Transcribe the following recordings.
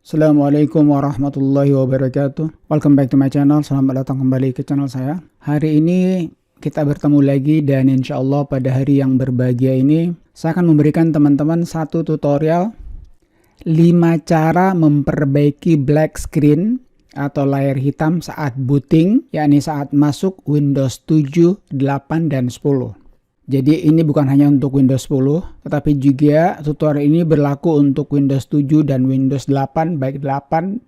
Assalamualaikum warahmatullahi wabarakatuh. Welcome back to my channel. Selamat datang kembali ke channel saya. Hari ini kita bertemu lagi dan insya Allah pada hari yang berbahagia ini saya akan memberikan teman-teman satu tutorial 5 cara memperbaiki black screen atau layar hitam saat booting, yakni saat masuk Windows 7, 8, dan 10. Jadi ini bukan hanya untuk Windows 10, tetapi juga tutorial ini berlaku untuk Windows 7 dan Windows 8, baik 8.1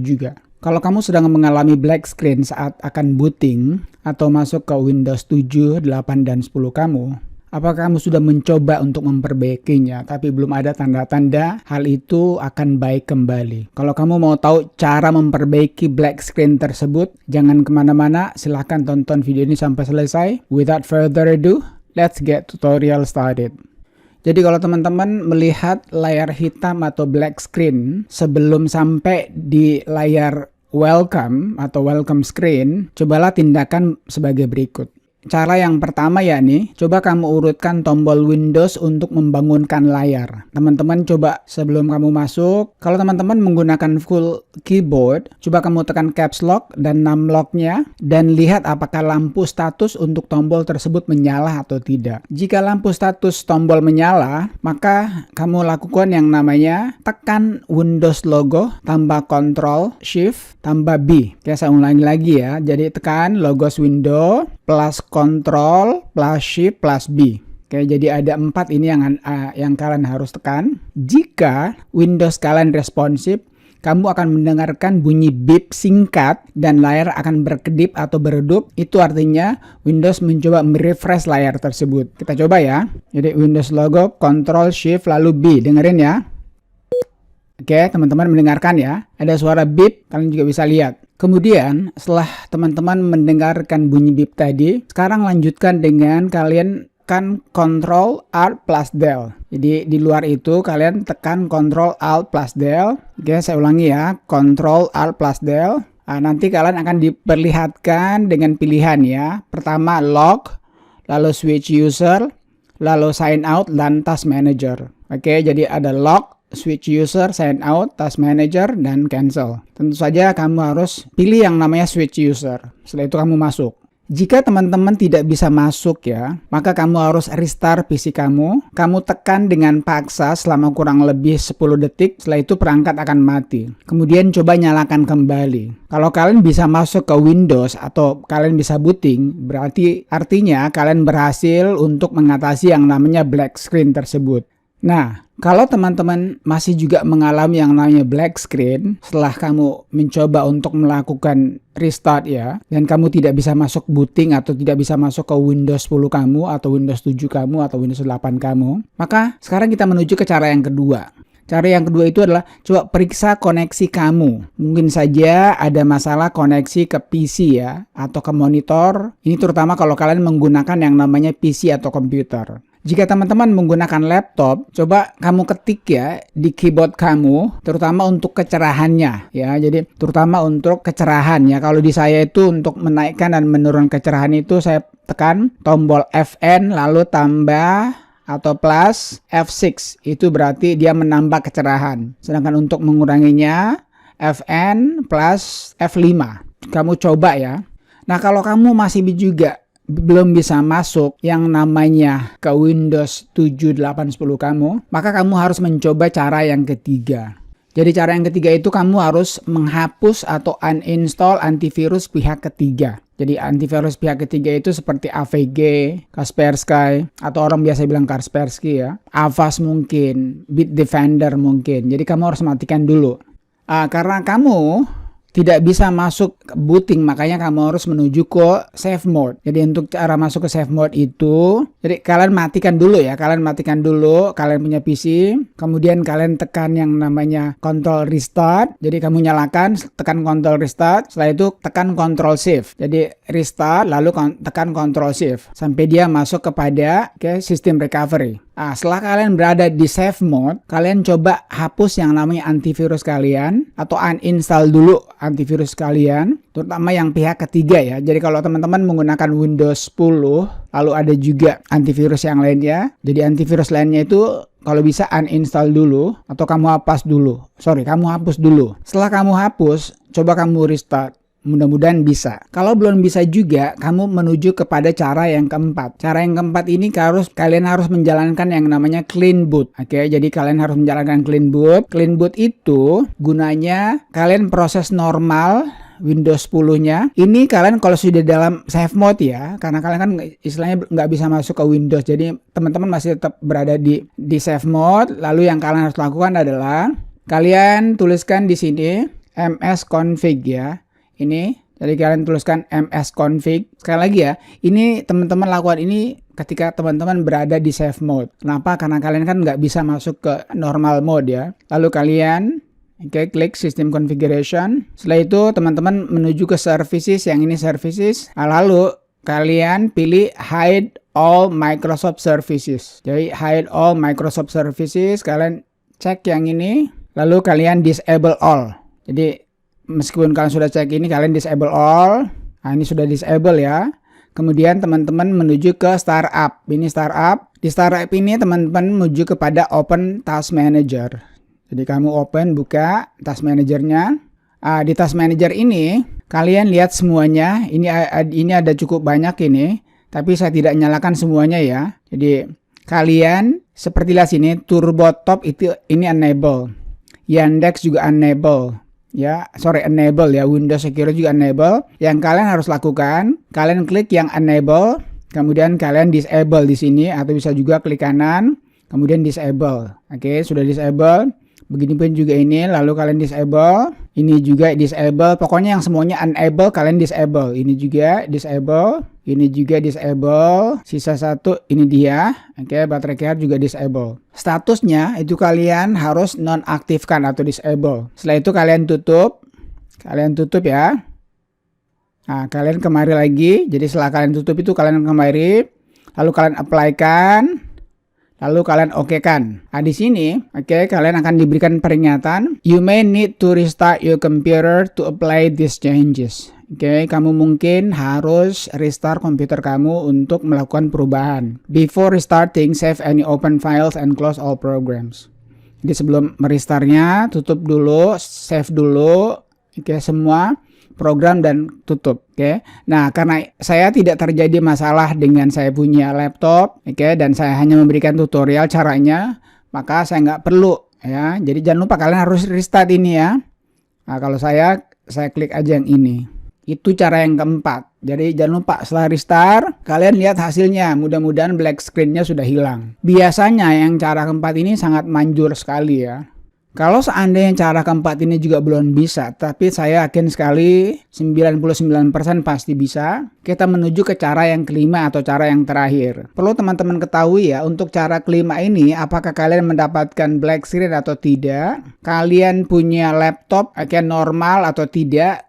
juga. Kalau kamu sedang mengalami black screen saat akan booting atau masuk ke Windows 7, 8, dan 10 kamu, apakah kamu sudah mencoba untuk memperbaikinya, tapi belum ada tanda-tanda hal itu akan baik kembali? Kalau kamu mau tahu cara memperbaiki black screen tersebut, jangan kemana-mana, silahkan tonton video ini sampai selesai. Without further ado, let's get tutorial started. Jadi kalau teman-teman melihat layar hitam atau black screen sebelum sampai di layar welcome atau welcome screen, cobalah tindakan sebagai berikut. Cara yang pertama yakni, coba kamu urutkan tombol Windows untuk membangunkan layar. Teman-teman coba sebelum kamu masuk, kalau teman-teman menggunakan full keyboard, coba kamu tekan caps lock dan numlock-nya dan lihat apakah lampu status untuk tombol tersebut menyala atau tidak. Jika lampu status tombol menyala, maka kamu lakukan yang namanya tekan Windows logo tambah Ctrl Shift tambah B. Oke, saya ulangi lagi ya. Jadi tekan logos window plus Ctrl plus Shift plus B. Oke, jadi ada 4 ini yang kalian harus tekan. Jika Windows kalian responsif, kamu akan mendengarkan bunyi beep singkat dan layar akan berkedip atau beredup. Itu artinya Windows mencoba merefresh layar tersebut. Kita coba ya. Jadi Windows logo, Ctrl Shift lalu B. Dengerin ya. Oke, teman-teman mendengarkan ya. Ada suara beep, kalian juga bisa lihat. Kemudian setelah teman-teman mendengarkan bunyi beep tadi, sekarang lanjutkan dengan kalian tekan Ctrl Alt plus Del. Jadi di luar itu kalian tekan Ctrl Alt plus Del. Oke, saya ulangi ya, Ctrl Alt plus Del. Nah, nanti kalian akan diperlihatkan dengan pilihan ya. Pertama log, lalu switch user, lalu sign out dan task manager. Oke, jadi ada log, switch user, sign out, task manager, dan cancel. Tentu saja kamu harus pilih yang namanya switch user. Setelah itu kamu masuk. Jika teman-teman tidak bisa masuk ya, maka kamu harus restart PC kamu. Kamu tekan dengan paksa selama kurang lebih 10 detik. Setelah itu perangkat akan mati. Kemudian coba nyalakan kembali. Kalau kalian bisa masuk ke Windows atau kalian bisa booting, berarti artinya kalian berhasil untuk mengatasi yang namanya black screen tersebut. Nah, kalau teman-teman masih juga mengalami yang namanya black screen setelah kamu mencoba untuk melakukan restart ya, dan kamu tidak bisa masuk booting atau tidak bisa masuk ke Windows 10 kamu atau Windows 7 kamu atau Windows 8 kamu, maka sekarang kita menuju ke cara yang kedua. Cara yang kedua itu adalah coba periksa koneksi kamu. Mungkin saja ada masalah koneksi ke PC ya, atau ke monitor. Ini terutama kalau kalian menggunakan yang namanya PC atau komputer. Jika teman-teman menggunakan laptop, coba kamu ketik ya di keyboard kamu, terutama untuk kecerahannya ya. Jadi terutama untuk kecerahan ya. Kalau di saya itu untuk menaikkan dan menurunkan kecerahan itu saya tekan tombol Fn lalu tambah atau plus F6. Itu berarti dia menambah kecerahan. Sedangkan untuk menguranginya Fn plus F5. Kamu coba ya. Nah, kalau kamu masih juga belum bisa masuk yang namanya ke Windows 7, 8, 10 kamu, maka kamu harus mencoba cara yang ketiga. Jadi cara yang ketiga itu kamu harus menghapus atau uninstall antivirus pihak ketiga. Jadi antivirus pihak ketiga itu seperti AVG, Kaspersky, atau orang biasa bilang Kaspersky ya, Avast mungkin, Bitdefender mungkin. Jadi kamu harus matikan dulu. Karena kamu tidak bisa masuk ke booting, makanya kamu harus menuju ke save mode. Jadi untuk cara masuk ke save mode itu, jadi kalian matikan dulu ya, kalian punya PC, kemudian kalian tekan yang namanya Ctrl Restart. Jadi kamu nyalakan, tekan Ctrl Restart, setelah itu tekan Ctrl Shift. Jadi restart lalu tekan Ctrl Shift sampai dia masuk kepada sistem recovery. Nah, setelah kalian berada di safe mode, kalian coba hapus yang namanya antivirus kalian atau uninstall dulu antivirus kalian, terutama yang pihak ketiga ya. Jadi kalau teman-teman menggunakan Windows 10, lalu ada juga antivirus yang lainnya. Jadi antivirus lainnya itu kalau bisa uninstall dulu atau kamu hapus dulu. Kamu hapus dulu. Setelah kamu hapus, coba kamu restart. Mudah-mudahan bisa. Kalau belum bisa juga, kamu menuju kepada cara yang keempat. Cara yang keempat ini kalian harus menjalankan yang namanya clean boot. Oke, jadi kalian harus menjalankan clean boot. Clean boot itu gunanya kalian proses normal Windows 10-nya. Ini kalian kalau sudah dalam safe mode ya, karena kalian kan istilahnya nggak bisa masuk ke Windows. Jadi teman-teman masih tetap berada di safe mode. Lalu yang kalian harus lakukan adalah kalian tuliskan di sini msconfig ya. Ini, jadi kalian tuliskan msconfig. Sekali lagi ya, ini teman-teman lakukan ini ketika teman-teman berada di safe mode. Kenapa? Karena kalian kan nggak bisa masuk ke normal mode ya. Lalu kalian klik System Configuration. Setelah itu teman-teman menuju ke Services, yang ini Services. Lalu kalian pilih Hide All Microsoft Services. Jadi Hide All Microsoft Services, kalian cek yang ini. Lalu kalian Disable All. Jadi meskipun kalian sudah cek ini, kalian disable all. Nah, ini sudah disable ya. Kemudian teman-teman menuju ke startup. Ini startup. Di startup ini teman-teman menuju kepada open task manager. Jadi kamu buka task manajernya. Di task manager ini kalian lihat semuanya. Ini ada cukup banyak ini. Tapi saya tidak nyalakan semuanya ya. Jadi kalian seperti lihat sini, turbo top ini enable. Yandex juga enable. Enable ya, Windows Security juga enable. Yang kalian harus lakukan, kalian klik yang enable, kemudian kalian disable di sini atau bisa juga klik kanan, kemudian disable. Oke, sudah disable. Begini pun juga ini, lalu kalian disable, ini juga disable. Pokoknya yang semuanya enable kalian disable. Ini juga disable, ini juga disable. Sisa satu ini dia. Oke, baterai care juga disable. Statusnya itu kalian harus nonaktifkan atau disable. Setelah itu kalian tutup ya. Nah, kalian kemari lagi. Jadi setelah kalian tutup itu kalian kemari, lalu kalian apply-kan. Lalu kalian okekan. Nah, di sini, kalian akan diberikan peringatan. You may need to restart your computer to apply these changes. Kamu mungkin harus restart komputer kamu untuk melakukan perubahan. Before restarting, save any open files and close all programs. Jadi sebelum merestartnya, tutup dulu, save dulu, semua program dan tutup. Nah, karena saya tidak terjadi masalah dengan saya punya laptop, dan saya hanya memberikan tutorial caranya, maka saya nggak perlu ya. Jadi jangan lupa kalian harus restart ini ya. Nah, kalau saya klik aja yang ini. Itu cara yang keempat. Jadi jangan lupa setelah restart, kalian lihat hasilnya. Mudah-mudahan black screen-nya sudah hilang. Biasanya yang cara keempat ini sangat manjur sekali ya. Kalau seandainya cara keempat ini juga belum bisa, tapi saya yakin sekali 99% pasti bisa, kita menuju ke cara yang kelima atau cara yang terakhir. Perlu teman-teman ketahui ya, untuk cara kelima ini, apakah kalian mendapatkan black screen atau tidak, kalian punya laptop normal atau tidak,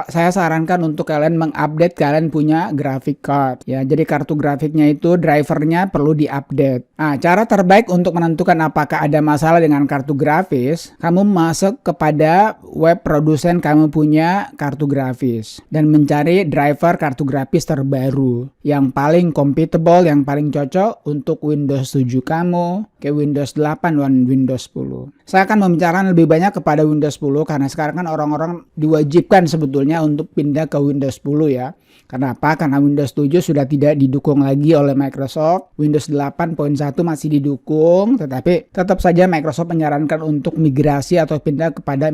saya sarankan untuk kalian mengupdate kalian punya graphic card ya. Jadi kartu grafiknya itu drivernya perlu diupdate. Nah, cara terbaik untuk menentukan apakah ada masalah dengan kartu grafis, kamu masuk kepada web produsen kamu punya kartu grafis dan mencari driver kartu grafis terbaru yang paling compatible, yang paling cocok untuk Windows 7 kamu, ke Windows 8 dan Windows 10. Saya akan membicarakan lebih banyak kepada Windows 10 karena sekarang kan orang-orang diwajibkan sebetulnya untuk pindah ke Windows 10 ya. Kenapa? Karena Windows 7 sudah tidak didukung lagi oleh Microsoft. Windows 8.1 masih didukung, tetapi tetap saja Microsoft menyarankan untuk migrasi atau pindah kepada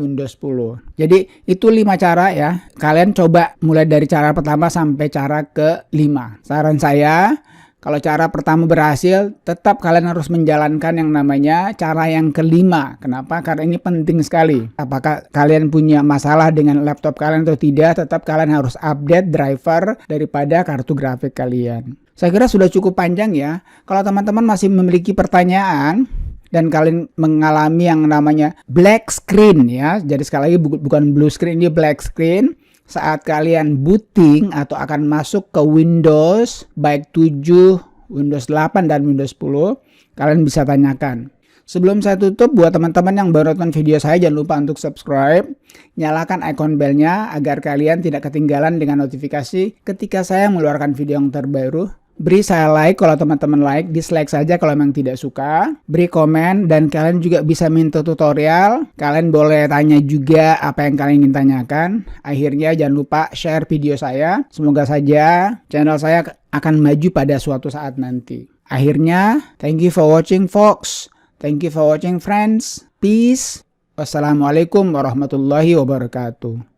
Windows 10. Jadi itu 5 cara ya. Kalian coba mulai dari cara pertama sampai cara ke-5. Saran saya, kalau cara pertama berhasil, tetap kalian harus menjalankan yang namanya cara yang kelima. Kenapa? Karena ini penting sekali. Apakah kalian punya masalah dengan laptop kalian atau tidak, tetap kalian harus update driver daripada kartu grafik kalian. Saya kira sudah cukup panjang ya. Kalau teman-teman masih memiliki pertanyaan dan kalian mengalami yang namanya black screen ya. Jadi sekali lagi bukan blue screen, ini black screen. Saat kalian booting atau akan masuk ke Windows baik 7 Windows 8 dan Windows 10, kalian bisa tanyakan. Sebelum saya tutup, buat teman-teman yang baru nonton video saya, jangan lupa untuk subscribe, nyalakan icon belnya agar kalian tidak ketinggalan dengan notifikasi ketika saya mengeluarkan video yang terbaru. Beri saya like kalau teman-teman like, dislike saja kalau memang tidak suka. Beri komen, dan kalian juga bisa minta tutorial. Kalian boleh tanya juga apa yang kalian ingin tanyakan. Akhirnya jangan lupa share video saya. Semoga saja channel saya akan maju pada suatu saat nanti. Akhirnya, thank you for watching folks. Thank you for watching friends. Peace. Wassalamualaikum warahmatullahi wabarakatuh.